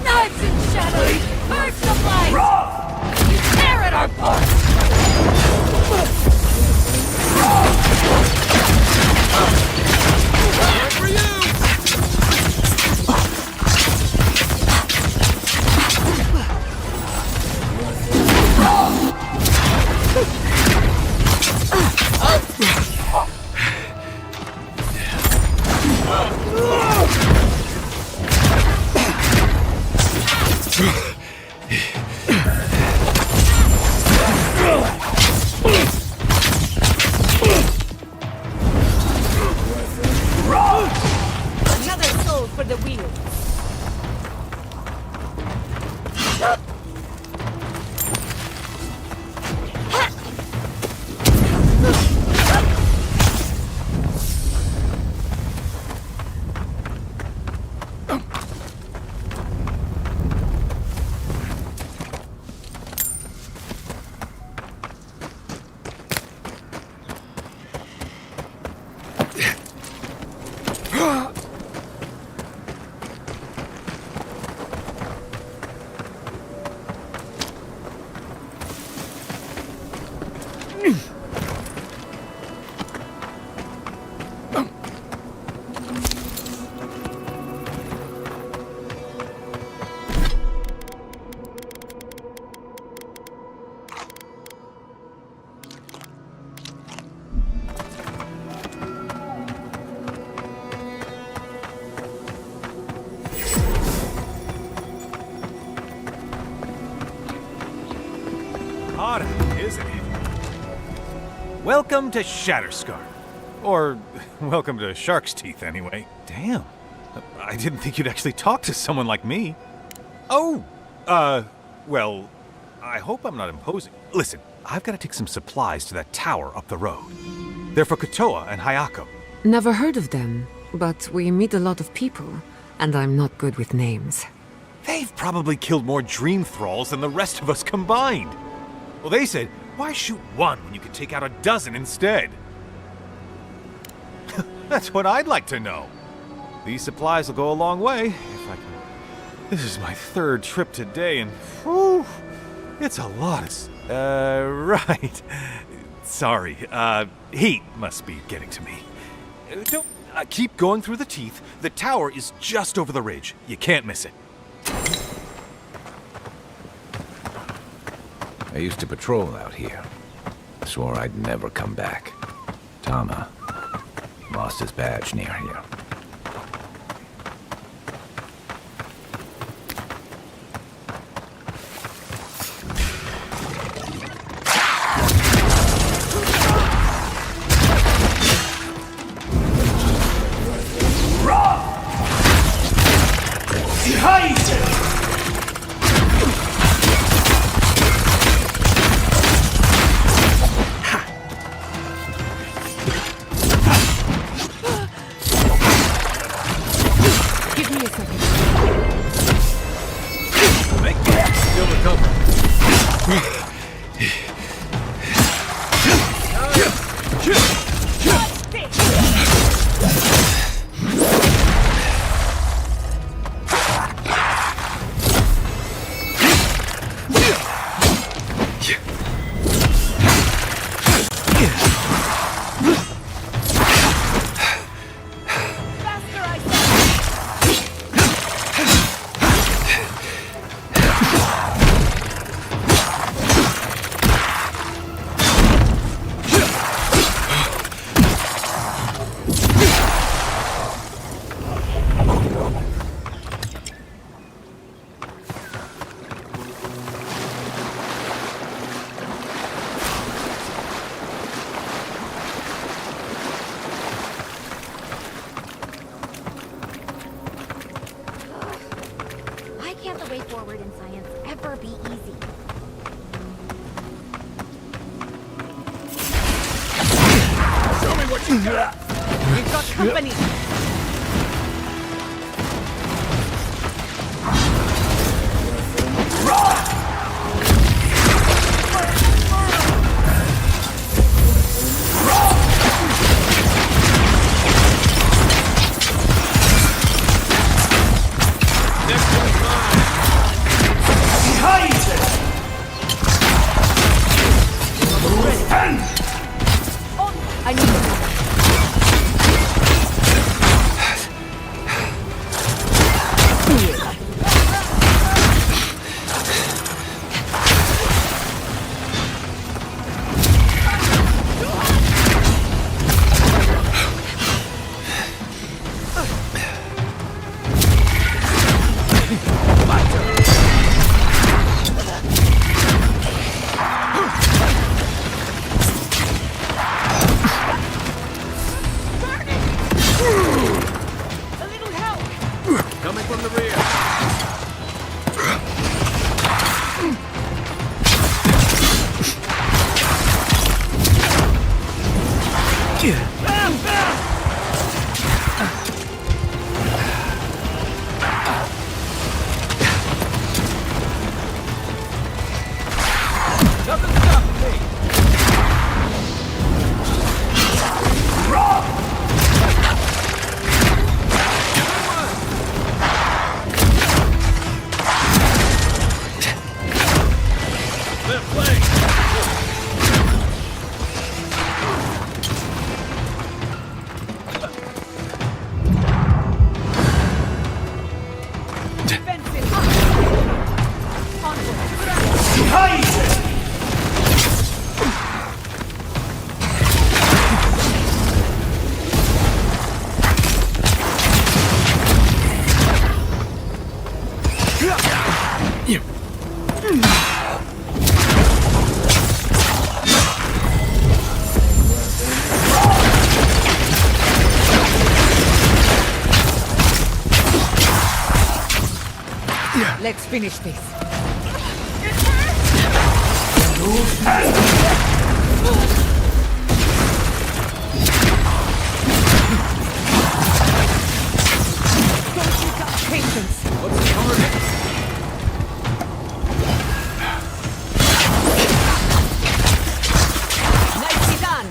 Knives and shadows! Burst of light! You tear at our parts! Another soul for the wheel. Hot, isn't it? Welcome to Shatterscar. Or, welcome to Shark's Teeth, anyway. Damn. I didn't think you'd actually talk to someone like me. Oh, well, I hope I'm not imposing. Listen, I've got to take some supplies to that tower up the road. They're for Kotoa and Hayako. Never heard of them, but we meet a lot of people, and I'm not good with names. They've probably killed more dream thralls than the rest of us combined. Well, they said, why shoot one when you could take out a dozen instead? That's what I'd like to know. These supplies will go a long way, if I can. This is my third trip today, and whew, it's a lot. Right. Sorry, heat must be getting to me. Don't keep going through the teeth. The tower is just over the ridge. You can't miss it. I used to patrol out here. Swore I'd never come back. Tama lost his badge near here. Why can't the way forward in science ever be easy? Show me what you got! We've got company! I need Coming from the rear. Nothing stopping me. Let's finish this. Patience. What's the target? Nicely done.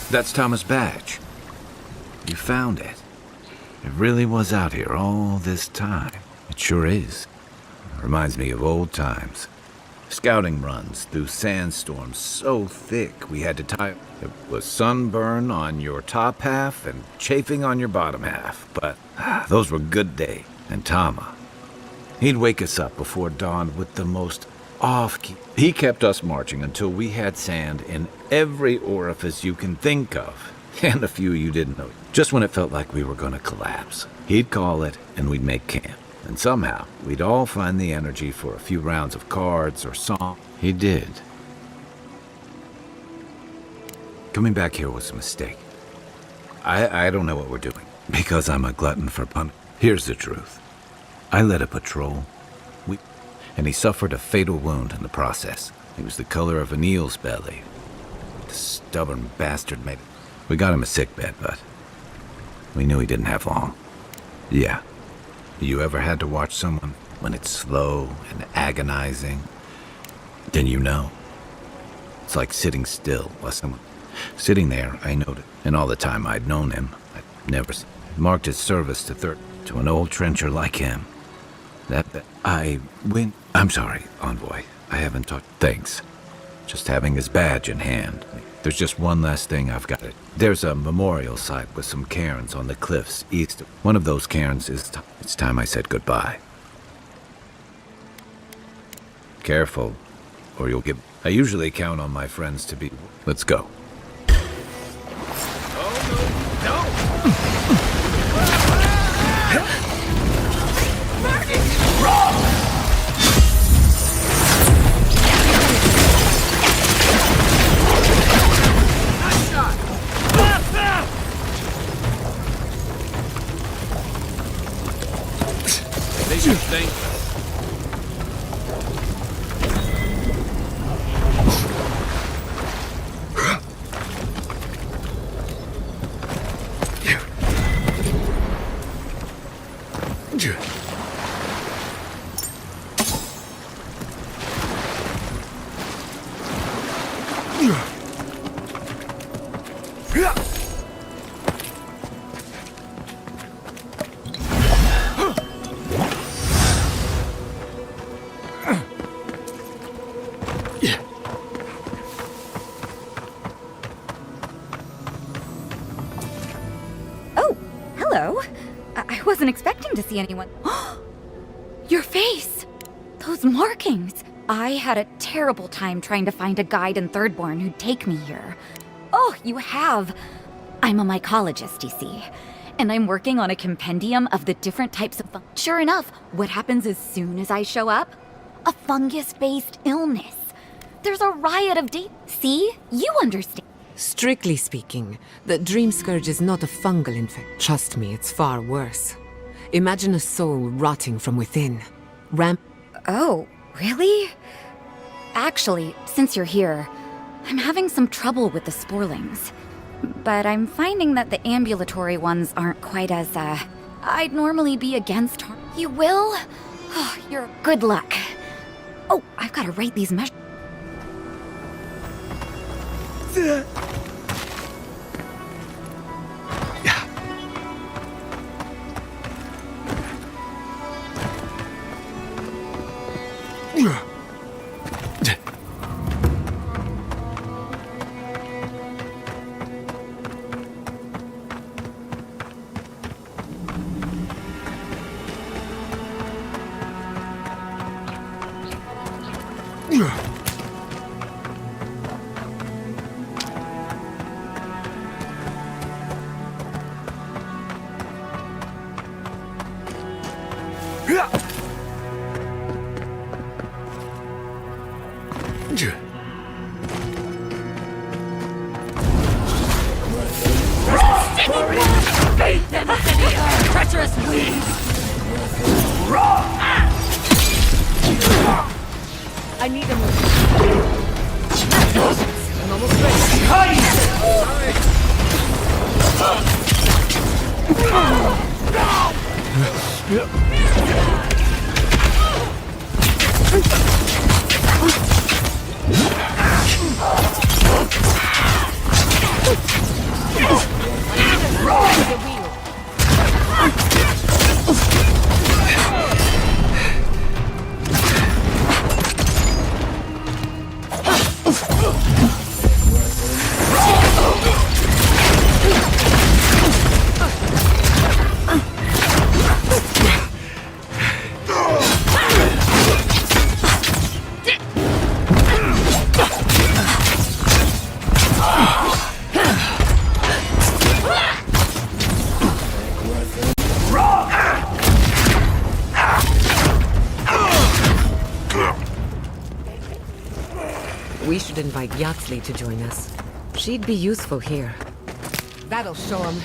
That's Thomas' badge. You found it. It really was out here all this time. It sure is. Reminds me of old times. Scouting runs through sandstorms so thick we had to tie... It was sunburn on your top half and chafing on your bottom half. But those were good days. And Tama, he'd wake us up before dawn with the most off-key... He kept us marching until we had sand in every orifice you can think of. And a few you didn't know. Just when it felt like we were going to collapse. He'd call it, and we'd make camp. And somehow, we'd all find the energy for a few rounds of cards or song. He did. Coming back here was a mistake. I don't know what we're doing. Because I'm a glutton for punishment. Here's the truth. I led a patrol, and he suffered a fatal wound in the process. He was the color of an eel's belly. The stubborn bastard made it. We got him a sickbed, but we knew he didn't have long. Yeah. You ever had to watch someone when it's slow and agonizing? Then you know. It's like sitting still while someone... Sitting there, I noted, and all the time I'd known him, I'd never marked his service to an old trencher like him. I'm sorry, Envoy. I haven't talked. Thanks. Just having his badge in hand. There's just one last thing I've got. There's a memorial site with some cairns on the cliffs east. One of those cairns is... It's time I said goodbye. Careful, or you'll get... I usually count on my friends to be... Let's go. They should thank us. Hello. I wasn't expecting to see anyone. Your face! Those markings! I had a terrible time trying to find a guide in Thirdborn who'd take me here. Oh, you have! I'm a mycologist, you see. And I'm working on a compendium of the different types of fungus. Sure enough, what happens as soon as I show up? A fungus-based illness. There's a riot of See? You understand. Strictly speaking, the dream scourge is not a fungal infection. Trust me, it's far worse. Imagine a soul rotting from within. Oh, really? Actually, since you're here, I'm having some trouble with the sporlings. But I'm finding that the ambulatory ones aren't quite as, I'd normally be against harm. You will? Oh, you're good luck. Oh, I've got to write these measures. Treacherous weed! I need a move. I'm almost We should invite Yaxley to join us. She'd be useful here. That'll show him.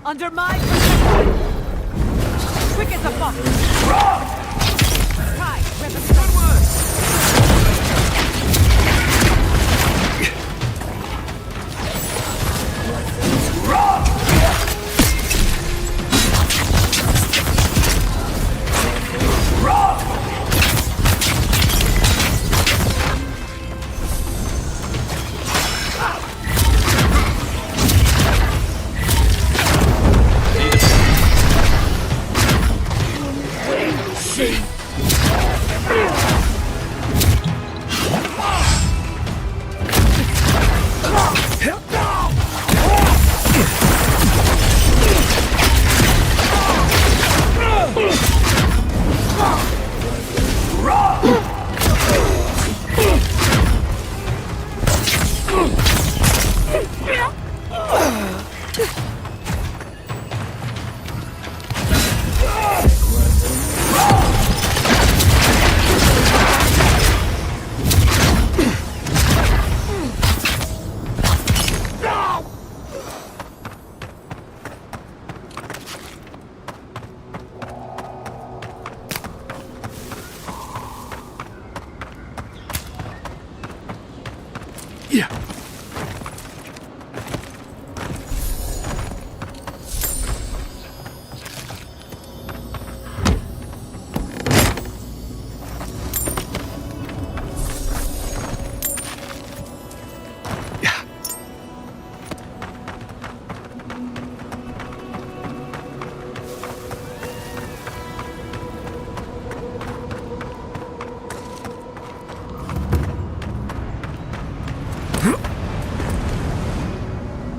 Under my protection! Quick as a fox! Kai,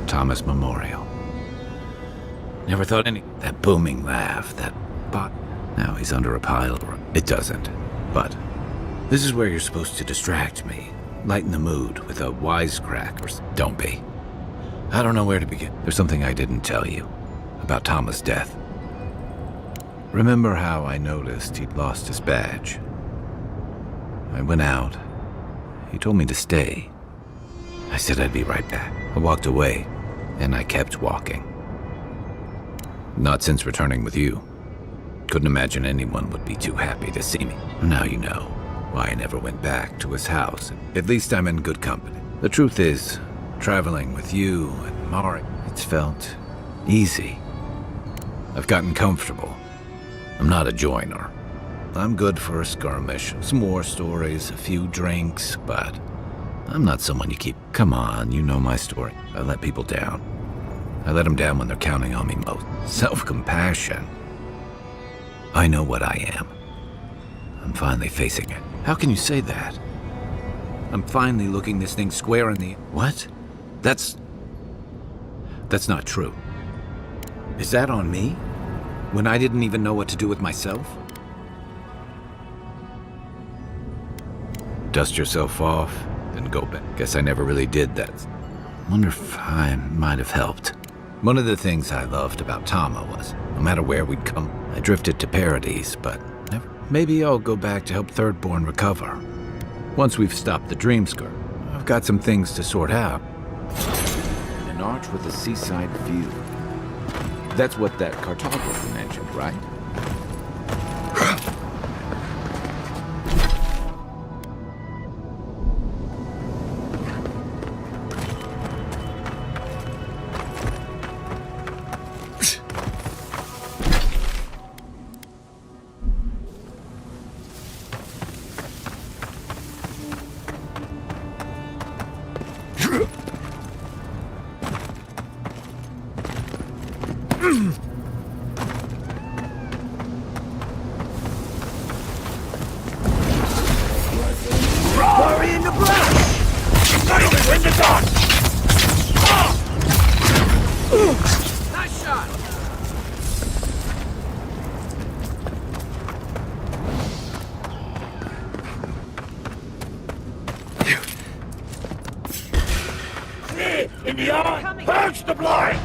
Thomas Memorial. Never thought any... That booming laugh, that bot... Now he's under a pile. It doesn't. But this is where you're supposed to distract me. Lighten the mood with a wisecrack or... Don't be. I don't know where to begin. There's something I didn't tell you about Thomas' death. Remember how I noticed he'd lost his badge? I went out. He told me to stay. I said I'd be right back. I walked away, and I kept walking. Not since returning with you. Couldn't imagine anyone would be too happy to see me. Now you know why I never went back to his house. At least I'm in good company. The truth is, traveling with you and Mari, it's felt easy. I've gotten comfortable. I'm not a joiner. I'm good for a skirmish, some war stories, a few drinks, but I'm not someone you keep... Come on, you know my story. I let people down. I let them down when they're counting on me most. Self-compassion. I know what I am. I'm finally facing it. How can you say that? I'm finally looking this thing square in the... What? That's not true. Is that on me? When I didn't even know what to do with myself? Dust yourself off, then go back. Guess I never really did that. Wonder if I might have helped. One of the things I loved about Tama was, no matter where we'd come, I drifted to Paradise, but never. Maybe I'll go back to help Thirdborn recover. Once we've stopped the Dreamscourge, I've got some things to sort out. An arch with a seaside view. That's what that cartographer mentioned, right? In the eye! Purge the blind!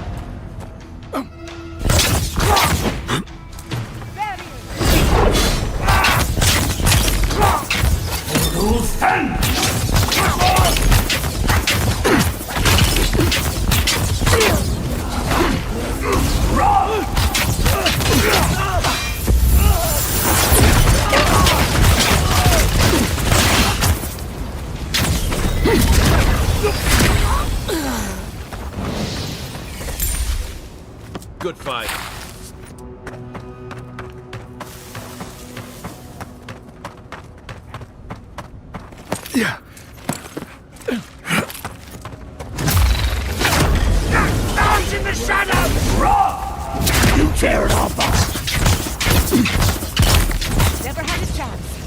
Rules 10! Good fight. Yeah. Out in the shadows! Raw! You tear it off us! Never had a chance.